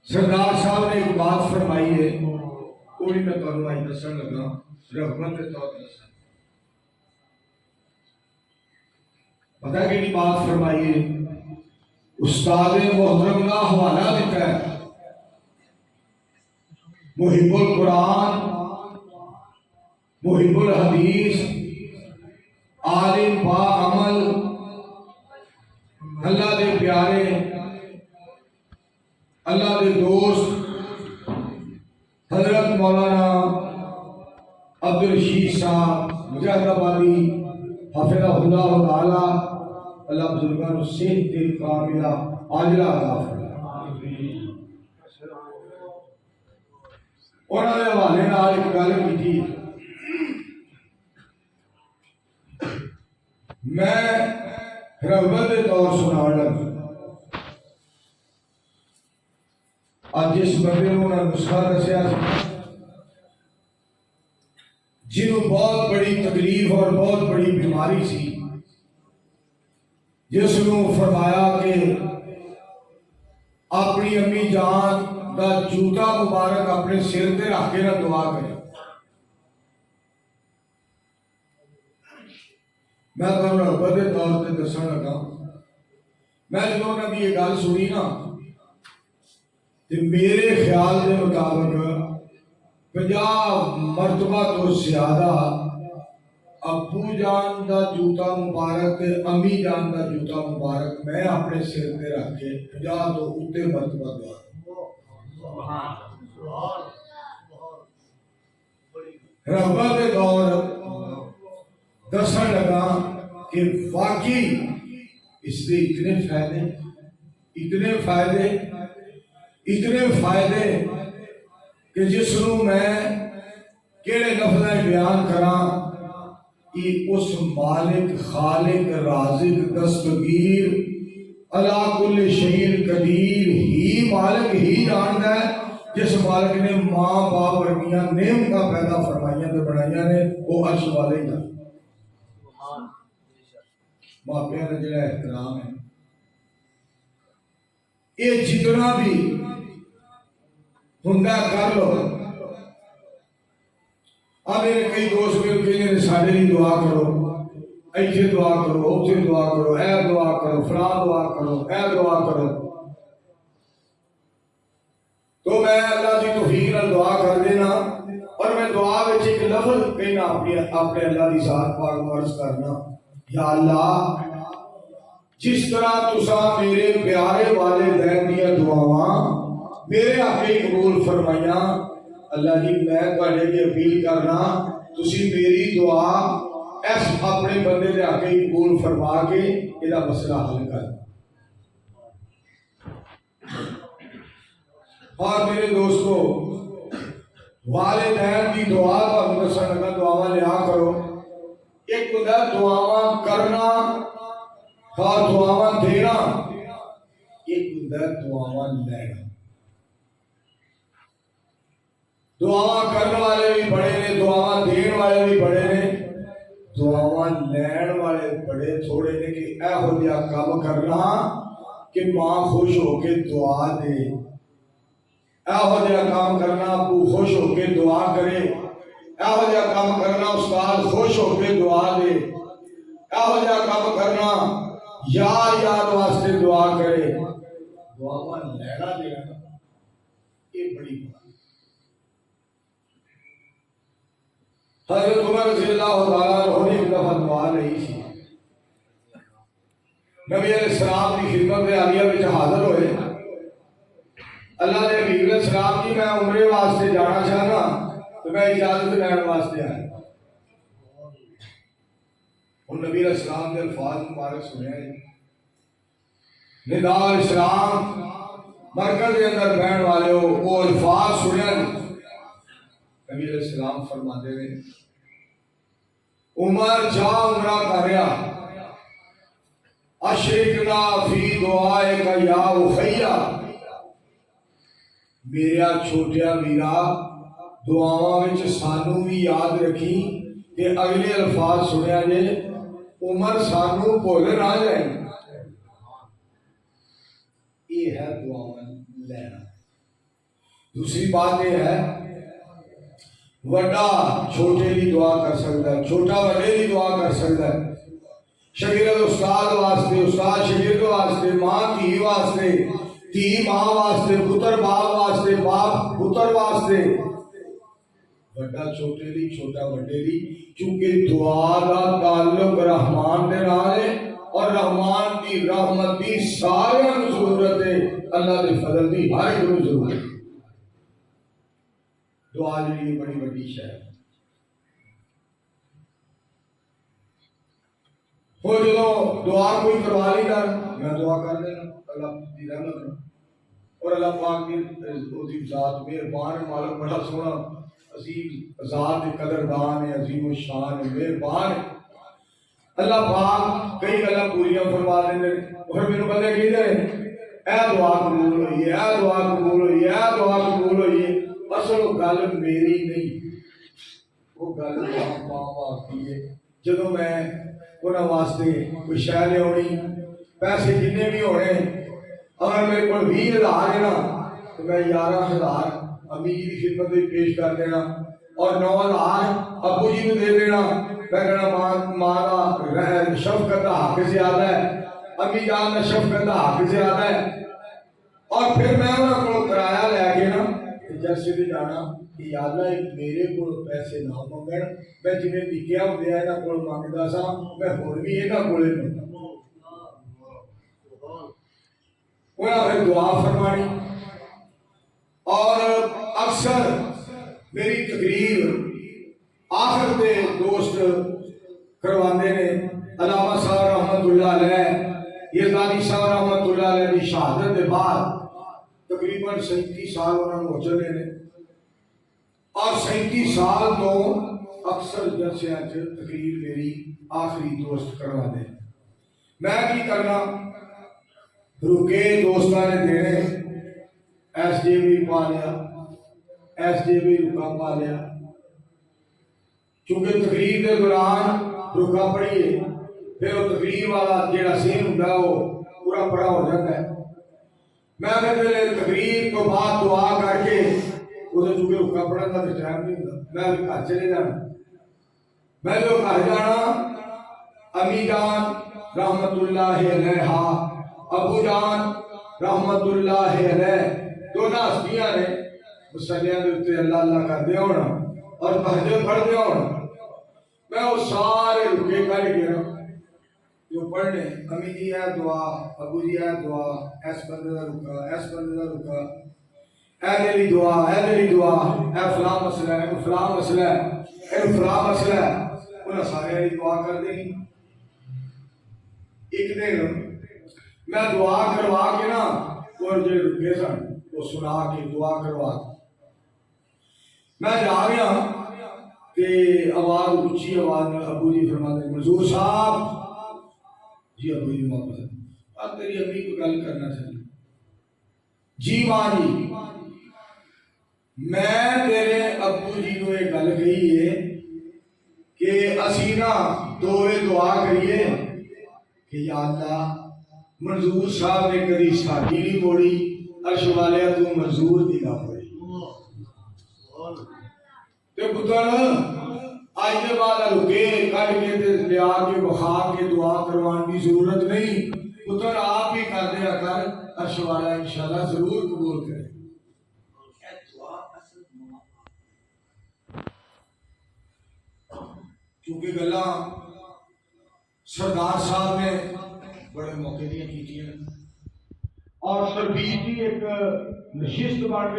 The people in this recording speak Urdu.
سردار صاحب نے ایک بات فرمائی ہے، وہ بھی میں تمہیں آج دسن لگا رغبت کے طور پر۔ پتہ ہے کہ بات فرمائی ہے؟ استاد محترم کا حوالہ دیتا ہے، محب القرآن، محب الحدیث، عالم با عمل، اللہ دے پیارے، اللہ دے دوست حضرت مولانا عبدالرشید صاحب مجاہد آبادی حافظہ اللہ تعالی، اللہ بزرگان صحت دل کاملہ عاجلہ عطا فرمائے۔ انہوں نے حوالے نال ایک گل کی تھی، میں رغبت کے طور سنان لگا۔ آج جس بندے نے انہوں نے نسخہ دسیا جنہوں بہت بڑی تکلیف اور بہت بڑی بیماری سی، جس نے فرمایا کہ اپنی امی جان دا جوتا مبارک اپنے سر تے رکھ کے نہ دعا کرے۔ میں تمہیں رغبت کے طور پہ دسن لگا، میں جب نے بھی یہ گل سنی نا تو میرے خیال کے مطابق 50 مرتبہ تو زیادہ ابو جان دا جوتا مبارک امی جان دا جوتا مبارک میں اپنے سر پہ رکھ کے 50 تو اتے مرتبہ دعا۔ رغبت کے دور دسن لگا کہ واقعی اس کے اتنے فائدے کہ جس نو میں کہڑے لفظ بیان کراں کہ اس مالک خالق رازق دستگیر علی کل شیء قدیر ہی مالک ہی جانتا ہے، جس مالک نے ماں باپ ورگیاں نعمتاں پیدا فرمائیاں تے بنائیاں نے، وہ عرش والے ہی جانتا۔ ماپیاں کا جڑا احترام ہے، یہ جتنا بھی ہوندا کر لو۔ اب میرے کئی دوست مل کے سارے لیے دعا کرو، ایتھے دعا کرو، اوتھے دعا کرو، اے دعا کرو، فلاں دعا کرو، اے دعا کرو۔ تو میں اللہ کی توفیق نال دعا کر دینا، اور میں دعا وچ ایک لفظ کہنا اپنے اللہ دی ذات پاک نوں عرض کرنا، یا اللہ جس طرح تساں میرے پیارے والدین دیا دعاواں میرے حق قبول فرمائیاں، اللہ جی میں تواڈے اگے اپیل کرنا تسی میری دعا اس اپنے بندے دے حق قبول فرما کے یہ مسئلہ حل کر۔ اور میرے دوستو، والدین کی دعا کا دسن لگا، دعاواں لیا کرو۔ ایک ہوندا دعاواں کرنا اور دعاواں دینا، ایک ہوندا دعاواں لینا۔ دعاواں کرنے والے بھی بڑے نے، دعاواں دین والے بھی بڑے نے، دعاواں لین والے بڑے تھوڑے نے کہ ایہو جہا کام کرنا کہ ماں خوش ہو کے دعا دے، ایہو جہا کام کرنا ابو خوش ہو کے دعا کرے، ایہو جہا کام کرنا استاد خوش ہو کے دعا دے، ایہو جہا کام کرنا یار یار واسطے دعا کرے۔ دعاواں لینا دینا یہ بڑی بات۔ حضرت عمر رضی اللہ تعالیٰ عنہ نے ایک دفعہ دعا رہی تھی، نبی علیہ السلام کی خدمت عالیہ میں حاضر ہوئے۔ اللہ نے حبیب علیہ السلام کی میں عمرے واسطے جانا چاہنا تو میں اجازت لینے واسطے آیا۔ اور نبی علیہ السلام نے الفاظ مبارک سنے، ندا اسلام مرکز کے اندر بہن والے ہو، وہ الفاظ سنے۔ نبی علیہ السلام فرماتے ہیں عمر جا عمرہ کریا، اشرکنا فی دعائک یا اخیا، میرا چھوٹیا میرا دعاواں وچ سانو بھی یاد رکھی کہ اگلے الفاظ سنیا جے، عمر سانو بھول نہ جائیں۔ یہ ہے دعاواں لینا۔ دوسری بات یہ ہے وڈا چھوٹے کی دعا کر سکتا ہے، چھوٹا وڈے کی دعا کر سکتا ہے، شاگرد استاد واسطے، استاد شاگرد واسطے، ماں دھی واسطے، دھی ماں واسطے، پتر باپ واسطے، باپ پتر واسطے، وڈا چھوٹے دی، چھوٹا وڈے دی، کیونکہ دعا دا تعلق رحمان دے نال ہے اور رحمان دی رحمت دی سارے نوں ضرورت ہے، اللہ دے فضل دی ہر ایک نوں ضرورت ہے۔ دعا جی بڑی بڑی شے ہے۔ وہ جدو دعا کوئی کروا لی گا میں دعا کر دینا اللہ کی رحمت اور اللہ پاک کی ذات مہربان مالک بڑا سونا عظیم ذات قدردان ہے، عظیم الشان ہے، مہربان ہے۔ اللہ پاک کئی گلاں پوریاں فرما دیندے اور میرے بندے کہندے اے دعا قبول ہوئی ہے، اے دعا قبول ہوئی ہے، اے دعا قبول ہوئی ہے۔ اصل گل میری نہیں، وہ گل باپ کی ہے۔ جدو میں انہاں واسطے کوئی شے لینی، پیسے جتنے بھی ہونے، اگر میرے کو 20,000 ہے نا تو میں 11,000 امی جی کی خدمت میں پیش کر دینا اور 9,000 ابو جی کو دے دینا۔ میں کہنا ماں کا شفقت کا حق زیادہ ہے، امی جان کا شفقت کا حق زیادہ ہے، اور پھر میں انہاں کو کرایہ لے کے نا جلسے تے جانا کہ یا اللہ میرے کو پیسے نہ منگن، میں جنہیں نکیا ہوندے انہاں کو منگدا سا میں ہن بھی انہاں کولے منگدا۔ انہاں نے دعا فرمانی اور اکثر میری تقریر آخر دے دوست کرواندے نے۔ علامہ صاحب رحمت اللہ علیہ، یزدانی صاحب رحمت اللہ علیہ کی شہادت کے بعد تقریباً 37 سال انہوں نے ہو چلے نے اور 37 سال تو اکثر جلسے تقریر میری آخری دوست کروا دے۔ میں کی کرنا رکے دوستاں نے دینے، ایس جے بھی پا لیا، ایس جے بھی رکا پا لیا، چونکہ تقریر کے دوران رکا پڑیے پھر وہ تقریر والا جیڑا سین ہوتا ہے وہ پورا پڑا ہو جاتا ہے۔ میں پھر تقریر کو بعد دعا کر کے اسے چونکہ رکا پڑھنے کا ٹائم نہیں ہوتا، میں گھر چلے جانا۔ میں جو گھر جانا امی جان رحمت اللہ علیہ، ابو جان رحمت اللہ علیہ، دونوں ہستیاں نے مسلیاں دے اوتے اللہ اللہ کردے ہونا اور تہجد پڑھدے ہونا۔ میں وہ سارے رکے کر گیا جو پڑھنے، امی جی ہے دعا، ابو جی ہے دعا، ایس بندے دا رکا، ایس بندے دا رکا، اے میری دعا، اے میری دعا، اے فلاں مسئلہ ہے، اے فلاں مسئلہ ہے، اے فلاں مسئلہ ہے، انہاں سارے دعا کر دینی۔ ایک دن میں دعا کروا کے نا اور جو رکے سن وہ سنا کے دعا کروا کے میں جا گیا کہ آواز اونچی آواز میں ابو جی فرماتے منظور صاحب جی ابو جی واپس اب تیری امی کو گل کرنا چاہیے۔ جی ماں جی میں تیرے ابو جی کو یہ گل کہی ہے کہ اسی نا دوے دعا کریے کہ یا اللہ منظور صاحب نے کدی ساڈی نہیں موڑی، عرش والیا تو منظور دی نہ موڑی۔ تے پتر آج کے بعد رکے کٹ کے تے لیا کے بخا کے دعا کروان کی ضرورت نہیں، پتر آپ ہی کر دیا کر، عرش والا انشاءاللہ ضرور قبول کرے۔ چونکہ گلا سردار صاحب نے بڑے موقع دیا کی اور تربیت کی ایک نشست بن